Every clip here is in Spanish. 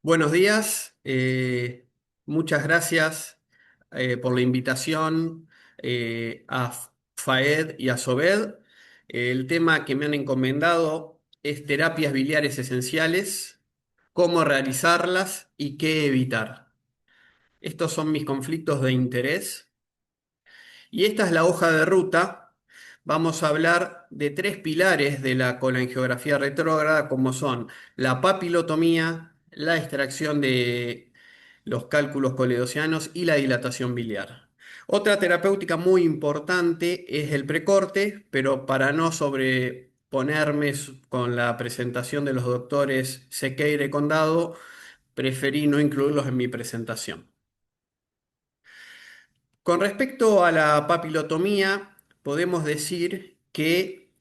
Buenos días, muchas gracias por la invitación a Faed y a Sobed. El tema que me han encomendado es terapias biliares esenciales, cómo realizarlas y qué evitar. Estos son mis conflictos de interés y esta es la hoja de ruta. Vamos a hablar de tres pilares de la colangiografía retrógrada, como son la papilotomía, la extracción de los cálculos coledocianos y la dilatación biliar. Otra terapéutica muy importante es el precorte, pero para no sobreponerme con la presentación de los doctores Sequeira y Condado, preferí no incluirlos en mi presentación. Con respecto a la papilotomía, podemos decir que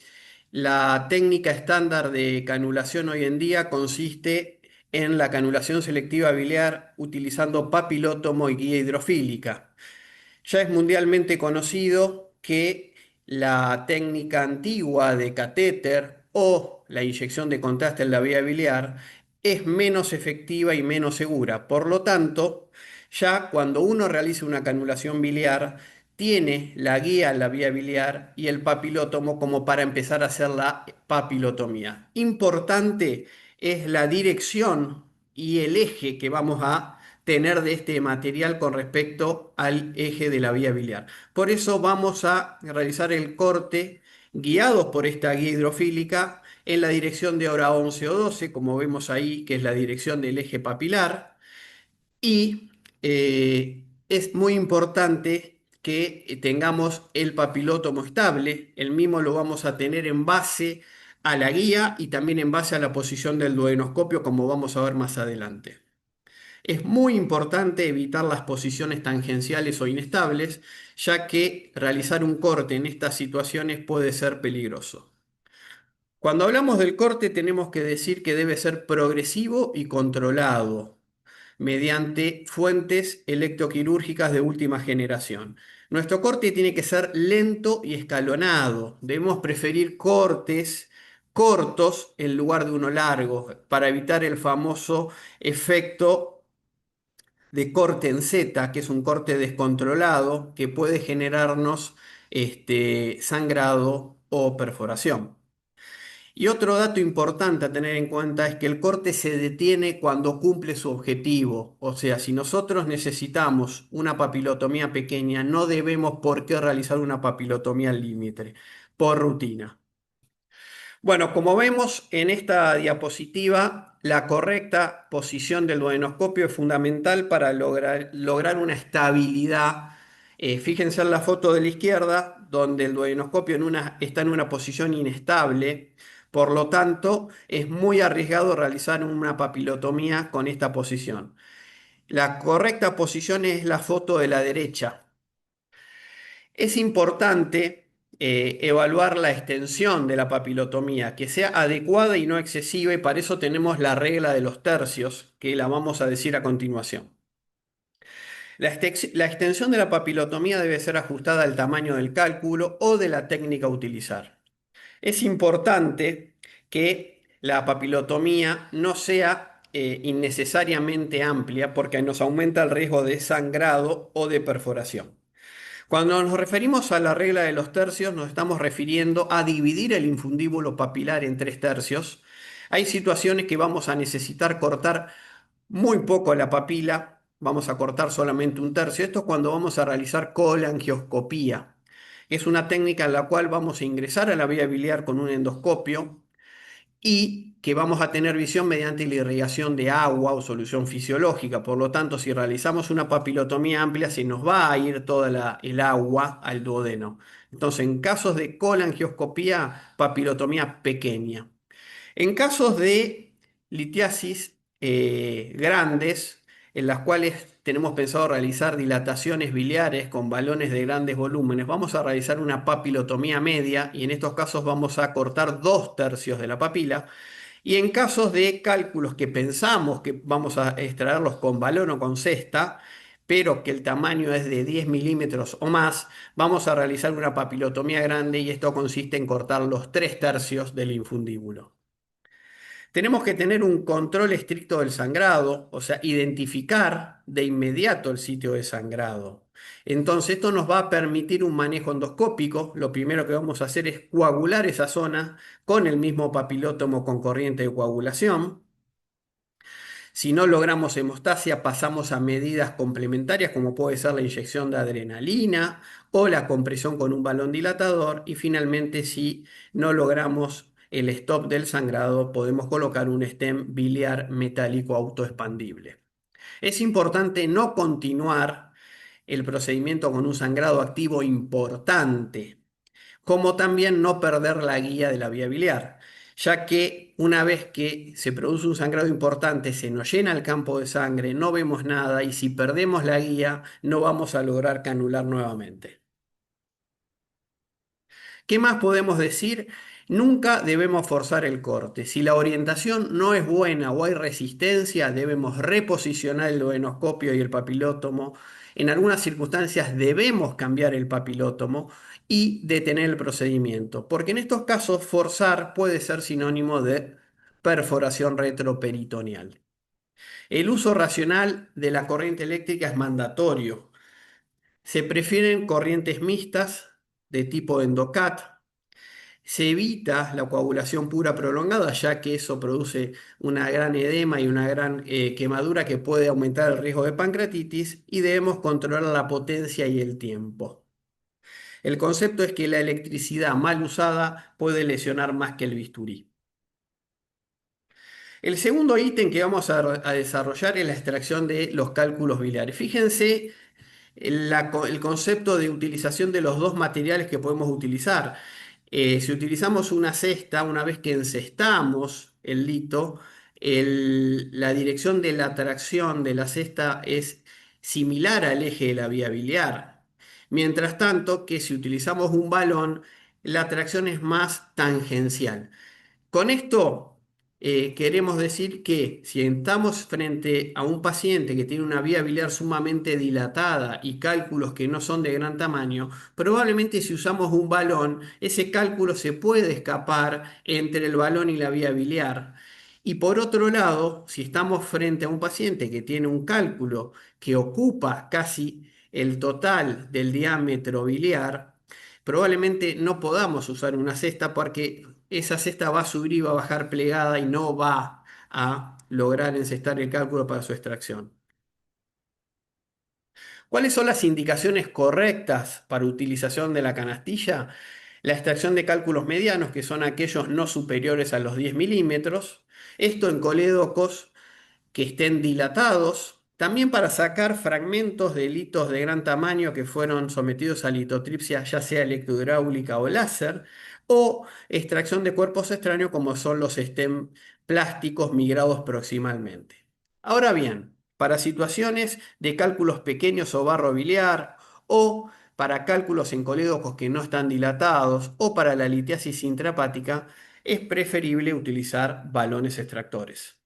la técnica estándar de canulación hoy en día consiste en la canulación selectiva biliar utilizando papilótomo y guía hidrofílica. Ya es mundialmente conocido que la técnica antigua de catéter o la inyección de contraste en la vía biliar es menos efectiva y menos segura. Por lo tanto, ya cuando uno realiza una canulación biliar, tiene la guía en la vía biliar y el papilótomo como para empezar a hacer la papilotomía. Importante es la dirección y el eje que vamos a tener de este material con respecto al eje de la vía biliar. Por eso vamos a realizar el corte guiados por esta guía hidrofílica en la dirección de hora 11 o 12, como vemos ahí, que es la dirección del eje papilar. Y es muy importante que tengamos el papilótomo estable. El mismo lo vamos a tener en base a la guía y también en base a la posición del duodenoscopio, como vamos a ver más adelante. Es muy importante evitar las posiciones tangenciales o inestables, ya que realizar un corte en estas situaciones puede ser peligroso. Cuando hablamos del corte tenemos que decir que debe ser progresivo y controlado mediante fuentes electroquirúrgicas de última generación. Nuestro corte tiene que ser lento y escalonado. Debemos preferir cortes cortos en lugar de uno largo para evitar el famoso efecto de corte en Z, que es un corte descontrolado que puede generarnos sangrado o perforación. Y otro dato importante a tener en cuenta es que el corte se detiene cuando cumple su objetivo. O sea, si nosotros necesitamos una papilotomía pequeña, no debemos por qué realizar una papilotomía al límite, por rutina. Bueno, como vemos en esta diapositiva, la correcta posición del duodenoscopio es fundamental para lograr una estabilidad. Fíjense en la foto de la izquierda, donde el duodenoscopio está en una posición inestable. Por lo tanto, es muy arriesgado realizar una papilotomía con esta posición. La correcta posición es la foto de la derecha. Es importante evaluar la extensión de la papilotomía, que sea adecuada y no excesiva, y para eso tenemos la regla de los tercios, que la vamos a decir a continuación. La extensión de la papilotomía debe ser ajustada al tamaño del cálculo o de la técnica a utilizar. Es importante que la papilotomía no sea innecesariamente amplia porque nos aumenta el riesgo de sangrado o de perforación. Cuando nos referimos a la regla de los tercios, nos estamos refiriendo a dividir el infundíbulo papilar en tres tercios. Hay situaciones que vamos a necesitar cortar muy poco la papila, vamos a cortar solamente un tercio. Esto es cuando vamos a realizar colangioscopía. Es una técnica en la cual vamos a ingresar a la vía biliar con un endoscopio y que vamos a tener visión mediante la irrigación de agua o solución fisiológica. Por lo tanto, si realizamos una papilotomía amplia, se nos va a ir toda el agua al duodeno. Entonces, en casos de colangioscopía, papilotomía pequeña. En casos de litiasis grandes, en las cuales tenemos pensado realizar dilataciones biliares con balones de grandes volúmenes, vamos a realizar una papilotomía media y en estos casos vamos a cortar dos tercios de la papila. Y en casos de cálculos que pensamos que vamos a extraerlos con balón o con cesta, pero que el tamaño es de 10 milímetros o más, vamos a realizar una papilotomía grande y esto consiste en cortar los tres tercios del infundíbulo. Tenemos que tener un control estricto del sangrado, o sea, identificar de inmediato el sitio de sangrado. Entonces, esto nos va a permitir un manejo endoscópico. Lo primero que vamos a hacer es coagular esa zona con el mismo papilótomo con corriente de coagulación. Si no logramos hemostasia, pasamos a medidas complementarias como puede ser la inyección de adrenalina o la compresión con un balón dilatador. Y finalmente, si no logramos el stop del sangrado, podemos colocar un stent biliar metálico autoexpandible. Es importante no continuar el procedimiento con un sangrado activo importante, como también no perder la guía de la vía biliar, ya que una vez que se produce un sangrado importante, se nos llena el campo de sangre, no vemos nada y si perdemos la guía, no vamos a lograr canular nuevamente. ¿Qué más podemos decir? Nunca debemos forzar el corte. Si la orientación no es buena o hay resistencia, debemos reposicionar el duodenoscopio y el papilótomo. En algunas circunstancias debemos cambiar el papilótomo y detener el procedimiento, porque en estos casos forzar puede ser sinónimo de perforación retroperitoneal. El uso racional de la corriente eléctrica es mandatorio. Se prefieren corrientes mixtas de tipo endocat. Se evita la coagulación pura prolongada, ya que eso produce una gran edema y una gran quemadura que puede aumentar el riesgo de pancreatitis y debemos controlar la potencia y el tiempo. El concepto es que la electricidad mal usada puede lesionar más que el bisturí. El segundo ítem que vamos a desarrollar es la extracción de los cálculos biliares. Fíjense el concepto de utilización de los dos materiales que podemos utilizar. Si utilizamos una cesta, una vez que encestamos el lito, la dirección de la tracción de la cesta es similar al eje de la vía biliar. Mientras tanto, que si utilizamos un balón, la tracción es más tangencial. Con esto queremos decir que si estamos frente a un paciente que tiene una vía biliar sumamente dilatada y cálculos que no son de gran tamaño, probablemente si usamos un balón, ese cálculo se puede escapar entre el balón y la vía biliar. Y por otro lado, si estamos frente a un paciente que tiene un cálculo que ocupa casi el total del diámetro biliar, probablemente no podamos usar una cesta porque esa cesta va a subir y va a bajar plegada y no va a lograr encestar el cálculo para su extracción. ¿Cuáles son las indicaciones correctas para utilización de la canastilla? La extracción de cálculos medianos, que son aquellos no superiores a los 10 milímetros. Esto en colédocos que estén dilatados, también para sacar fragmentos de litos de gran tamaño que fueron sometidos a litotripsia, ya sea electrohidráulica o láser, o extracción de cuerpos extraños como son los stem plásticos migrados proximalmente. Ahora bien, para situaciones de cálculos pequeños o barro biliar, o para cálculos en colédocos que no están dilatados, o para la litiasis intrahepática, es preferible utilizar balones extractores.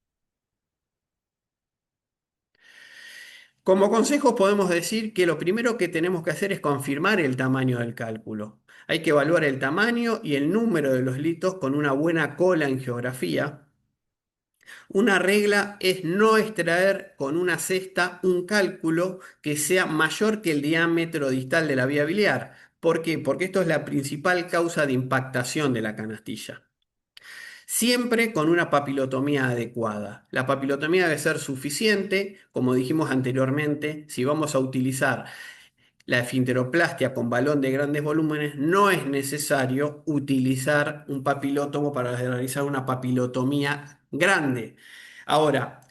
Como consejo podemos decir que lo primero que tenemos que hacer es confirmar el tamaño del cálculo. Hay que evaluar el tamaño y el número de los litos con una buena cola en geografía. Una regla es no extraer con una cesta un cálculo que sea mayor que el diámetro distal de la vía biliar. ¿Por qué? Porque esto es la principal causa de impactación de la canastilla. Siempre con una papilotomía adecuada. La papilotomía debe ser suficiente, como dijimos anteriormente, si vamos a utilizar la esfinteroplastia con balón de grandes volúmenes, no es necesario utilizar un papilótomo para realizar una papilotomía grande. Ahora,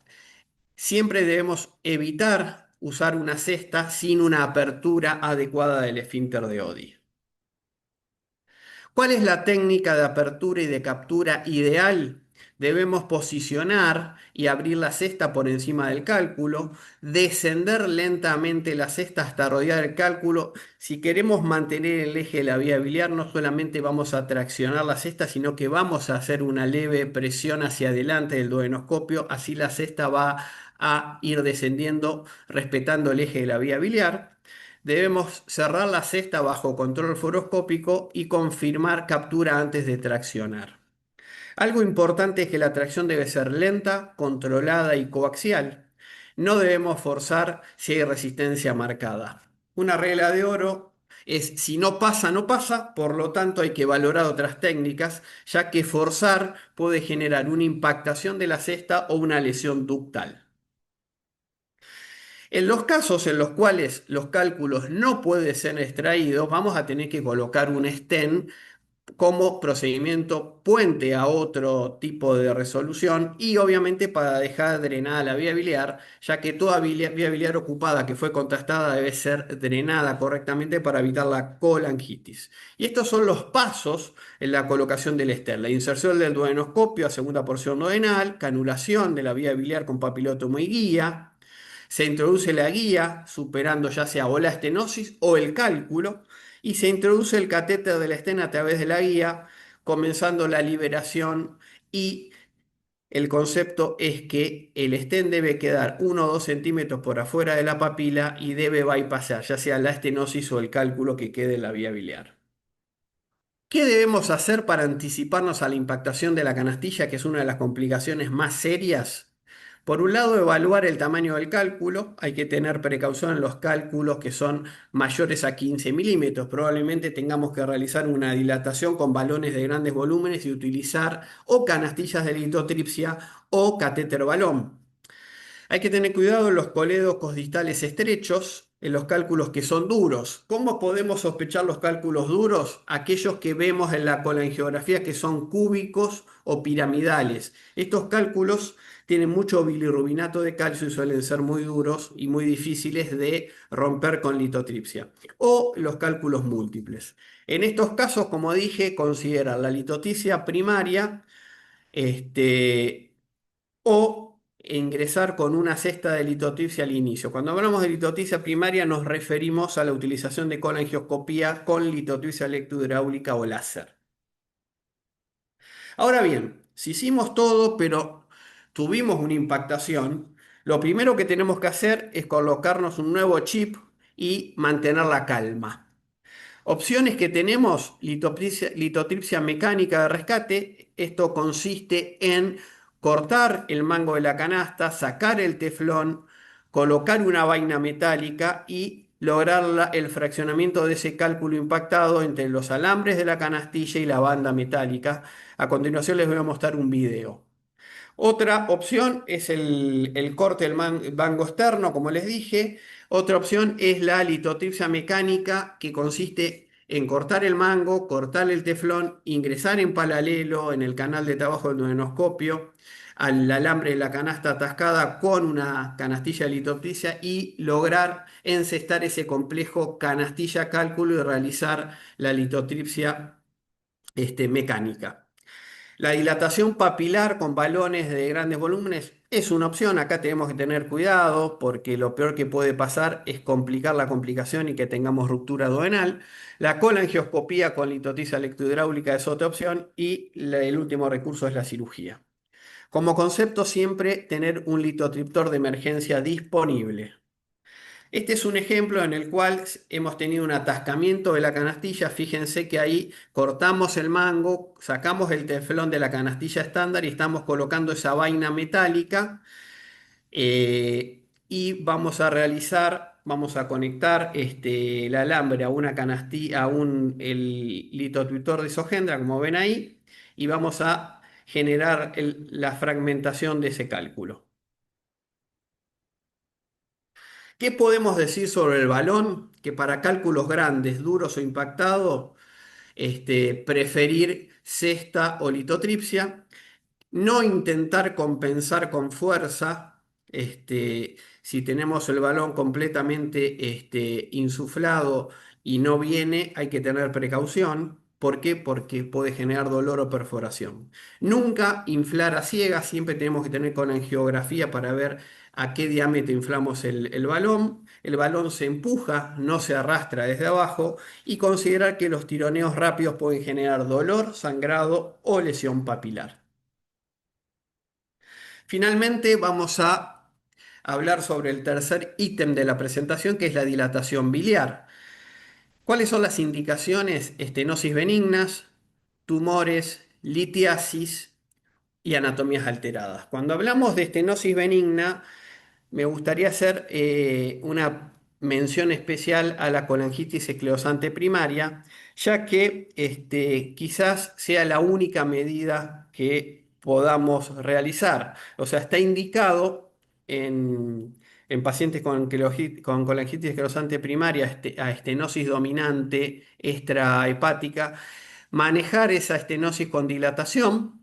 siempre debemos evitar usar una cesta sin una apertura adecuada del esfínter de Oddi. ¿Cuál es la técnica de apertura y de captura ideal? Debemos posicionar y abrir la cesta por encima del cálculo, descender lentamente la cesta hasta rodear el cálculo. Si queremos mantener el eje de la vía biliar, no solamente vamos a traccionar la cesta, sino que vamos a hacer una leve presión hacia adelante del duodenoscopio, así la cesta va a ir descendiendo respetando el eje de la vía biliar. Debemos cerrar la cesta bajo control fluoroscópico y confirmar captura antes de traccionar. Algo importante es que la tracción debe ser lenta, controlada y coaxial. No debemos forzar si hay resistencia marcada. Una regla de oro es si no pasa, no pasa, por lo tanto hay que valorar otras técnicas, ya que forzar puede generar una impactación de la cesta o una lesión ductal. En los casos en los cuales los cálculos no pueden ser extraídos, vamos a tener que colocar un stent como procedimiento puente a otro tipo de resolución y obviamente para dejar drenada la vía biliar, ya que toda vía biliar ocupada que fue contrastada debe ser drenada correctamente para evitar la colangitis. Y estos son los pasos en la colocación del stent: la inserción del duodenoscopio a segunda porción duodenal, canulación de la vía biliar con papilotomo y guía. Se introduce la guía, superando ya sea o la estenosis o el cálculo, y se introduce el catéter de la estena a través de la guía, comenzando la liberación. Y el concepto es que el stent debe quedar 1 o 2 centímetros por afuera de la papila y debe bypassar ya sea la estenosis o el cálculo que quede en la vía biliar. ¿Qué debemos hacer para anticiparnos a la impactación de la canastilla, que es una de las complicaciones más serias? Por un lado, evaluar el tamaño del cálculo. Hay que tener precaución en los cálculos que son mayores a 15 milímetros. Probablemente tengamos que realizar una dilatación con balones de grandes volúmenes y utilizar o canastillas de litotripsia o catéter balón. Hay que tener cuidado en los colédocos distales estrechos, en los cálculos que son duros. ¿Cómo podemos sospechar los cálculos duros? Aquellos que vemos en la colangiografía que son cúbicos o piramidales. Estos cálculos tienen mucho bilirrubinato de calcio y suelen ser muy duros y muy difíciles de romper con litotripsia. O los cálculos múltiples. En estos casos, como dije, considerar la litotripsia primaria, o ingresar con una cesta de litotripsia al inicio. Cuando hablamos de litotripsia primaria nos referimos a la utilización de colangioscopía con litotripsia electrohidráulica o láser. Ahora bien, si hicimos todo pero tuvimos una impactación, lo primero que tenemos que hacer es colocarnos un nuevo chip y mantener la calma. Opciones que tenemos: litotripsia mecánica de rescate. Esto consiste en cortar el mango de la canasta, sacar el teflón, colocar una vaina metálica y lograr el fraccionamiento de ese cálculo impactado entre los alambres de la canastilla y la banda metálica. A continuación les voy a mostrar un video. Otra opción es el corte del mango externo, como les dije. Otra opción es la litotripsia mecánica, que consiste en cortar el mango, cortar el teflón, ingresar en paralelo en el canal de trabajo del duodenoscopio al alambre de la canasta atascada con una canastilla de litotripsia y lograr encestar ese complejo canastilla-cálculo y realizar la litotripsia mecánica. La dilatación papilar con balones de grandes volúmenes es una opción. Acá tenemos que tener cuidado porque lo peor que puede pasar es complicar la complicación y que tengamos ruptura duodenal. La colangioscopía con litotripsia electrohidráulica es otra opción y el último recurso es la cirugía. Como concepto, siempre tener un litotriptor de emergencia disponible. Este es un ejemplo en el cual hemos tenido un atascamiento de la canastilla. Fíjense que ahí cortamos el mango, sacamos el teflón de la canastilla estándar y estamos colocando esa vaina metálica, y vamos a vamos a conectar el alambre a una canastilla, el litotriptor de Sogendra, como ven ahí, y vamos a generar la fragmentación de ese cálculo. ¿Qué podemos decir sobre el balón? Que para cálculos grandes, duros o impactados, preferir cesta o litotripsia. No intentar compensar con fuerza. Si tenemos el balón completamente insuflado y no viene, hay que tener precaución. ¿Por qué? Porque puede generar dolor o perforación. Nunca inflar a ciegas, siempre tenemos que tener con angiografía para ver a qué diámetro inflamos el balón. El balón se empuja, no se arrastra desde abajo, y considerar que los tironeos rápidos pueden generar dolor, sangrado o lesión papilar. Finalmente vamos a hablar sobre el tercer ítem de la presentación, que es la dilatación biliar. ¿Cuáles son las indicaciones? Estenosis benignas, tumores, litiasis y anatomías alteradas. Cuando hablamos de estenosis benigna, me gustaría hacer una mención especial a la colangitis esclerosante primaria, ya que quizás sea la única medida que podamos realizar. O sea, está indicado en pacientes con colangitis esclerosante primaria a estenosis dominante extrahepática, manejar esa estenosis con dilatación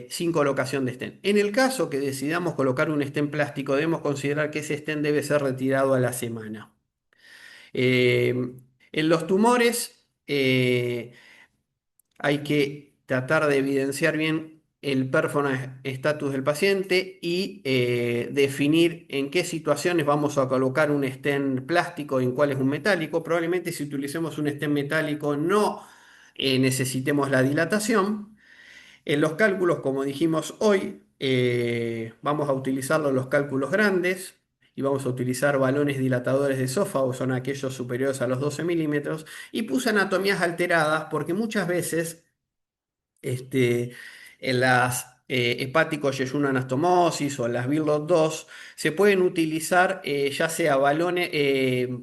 sin colocación de stent. En el caso que decidamos colocar un stent plástico, debemos considerar que ese stent debe ser retirado a la semana. Eh, en los tumores hay que tratar de evidenciar bien el performance status del paciente y definir en qué situaciones vamos a colocar un stent plástico y en cuál es un metálico. Probablemente si utilicemos un stent metálico no necesitemos la dilatación. En los cálculos, como dijimos hoy, vamos a utilizarlo en los cálculos grandes y vamos a utilizar balones dilatadores de esófago, son aquellos superiores a los 12 milímetros, y puse anatomías alteradas porque muchas veces en las hepáticos Yeyuno anastomosis o en las Birlot 2 se pueden utilizar ya sea balones,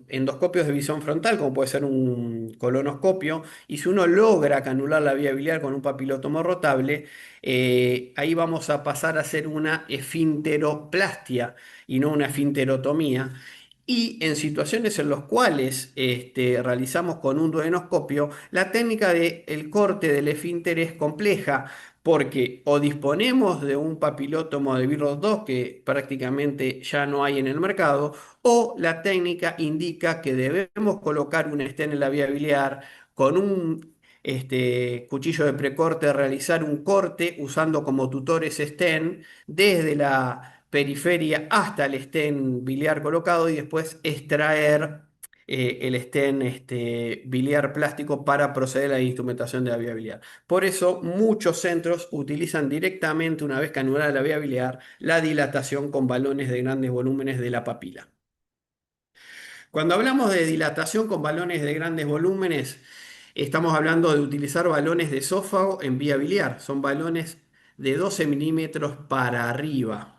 endoscopios de visión frontal, como puede ser un colonoscopio, y si uno logra canular la vía biliar con un papilotomo rotable, ahí vamos a pasar a hacer una esfinteroplastia y no una esfinterotomía. Y en situaciones en las cuales realizamos con un duodenoscopio, la técnica del corte del esfínter es compleja porque o disponemos de un papilótomo de Birros 2 que prácticamente ya no hay en el mercado, o la técnica indica que debemos colocar un stent en la vía biliar con un cuchillo de precorte, realizar un corte usando como tutores stent desde la periferia hasta el stent biliar colocado y después extraer el stent biliar plástico para proceder a la instrumentación de la vía biliar. Por eso muchos centros utilizan directamente, una vez canulada la vía biliar, la dilatación con balones de grandes volúmenes de la papila. Cuando hablamos de dilatación con balones de grandes volúmenes, estamos hablando de utilizar balones de esófago en vía biliar. Son balones de 12 milímetros para arriba.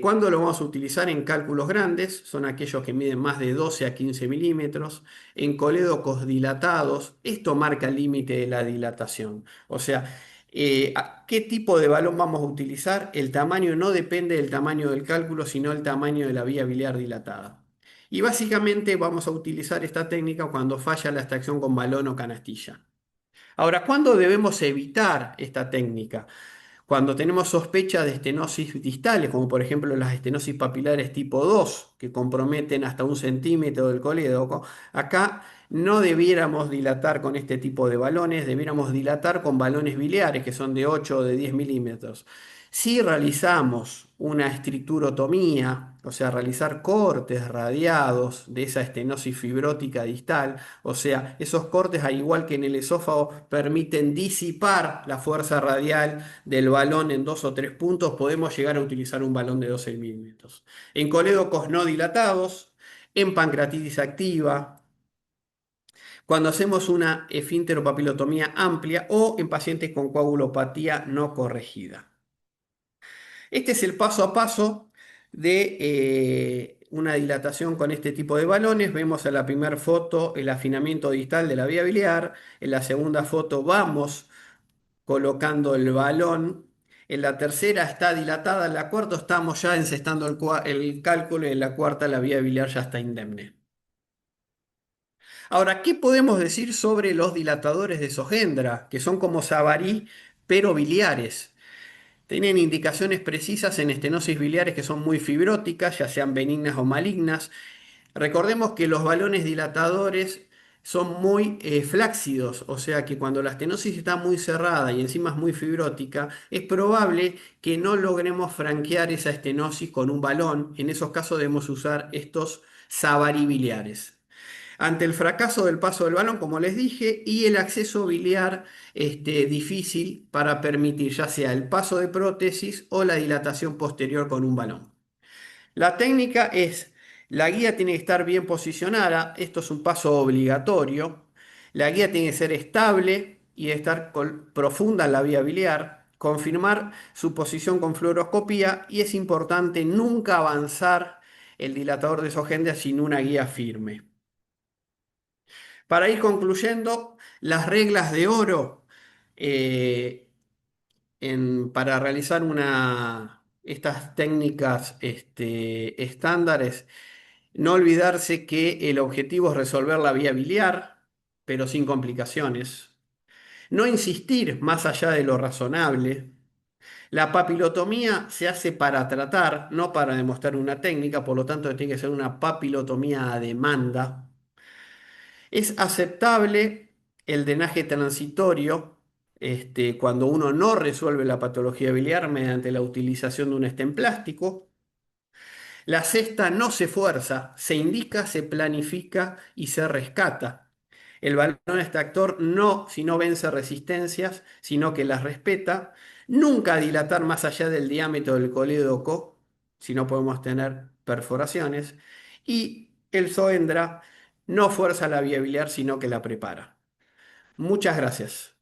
¿Cuándo lo vamos a utilizar? En cálculos grandes, son aquellos que miden más de 12 a 15 milímetros. En colédocos dilatados, esto marca el límite de la dilatación. O sea, ¿qué tipo de balón vamos a utilizar? El tamaño no depende del tamaño del cálculo, sino el tamaño de la vía biliar dilatada. Y básicamente vamos a utilizar esta técnica cuando falla la extracción con balón o canastilla. Ahora, ¿cuándo debemos evitar esta técnica? Cuando tenemos sospecha de estenosis distales, como por ejemplo las estenosis papilares tipo 2, que comprometen hasta 1 centímetro del colédoco, acá no debiéramos dilatar con este tipo de balones, debiéramos dilatar con balones biliares, que son de 8 o de 10 milímetros. Si realizamos una estricturotomía, o sea, realizar cortes radiados de esa estenosis fibrótica distal, o sea, esos cortes, al igual que en el esófago, permiten disipar la fuerza radial del balón en 2 o 3 puntos, podemos llegar a utilizar un balón de 12 milímetros. En colédocos no dilatados, en pancreatitis activa, cuando hacemos una esfínteropapilotomía amplia o en pacientes con coagulopatía no corregida. Este es el paso a paso de una dilatación con este tipo de balones. Vemos en la primera foto el afinamiento distal de la vía biliar. En la segunda foto vamos colocando el balón. En la tercera está dilatada. En la cuarta estamos ya encestando el cálculo y en la cuarta la vía biliar ya está indemne. Ahora, ¿qué podemos decir sobre los dilatadores de Sojendra, que son como Savary, pero biliares? Tienen indicaciones precisas en estenosis biliares que son muy fibróticas, ya sean benignas o malignas. Recordemos que los balones dilatadores son muy flácidos, o sea que cuando la estenosis está muy cerrada y encima es muy fibrótica, es probable que no logremos franquear esa estenosis con un balón. En esos casos debemos usar estos savaribiliares. Ante el fracaso del paso del balón, como les dije, y el acceso biliar difícil para permitir ya sea el paso de prótesis o la dilatación posterior con un balón. La técnica es, la guía tiene que estar bien posicionada, esto es un paso obligatorio, la guía tiene que ser estable y estar profunda en la vía biliar, confirmar su posición con fluoroscopía y es importante nunca avanzar el dilatador de esogenia sin una guía firme. Para ir concluyendo, las reglas de oro eh, para realizar estas técnicas estándares, no olvidarse que el objetivo es resolver la vía biliar, pero sin complicaciones. No insistir más allá de lo razonable. La papilotomía se hace para tratar, no para demostrar una técnica, por lo tanto tiene que ser una papilotomía a demanda. Es aceptable el drenaje transitorio cuando uno no resuelve la patología biliar mediante la utilización de un stent plástico. La cesta no se fuerza, se indica, se planifica y se rescata. El balón extractor no, si no vence resistencias, sino que las respeta. Nunca dilatar más allá del diámetro del colédoco, si no podemos tener perforaciones. Y el Zoendra no fuerza la vía biliar, sino que la prepara. Muchas gracias.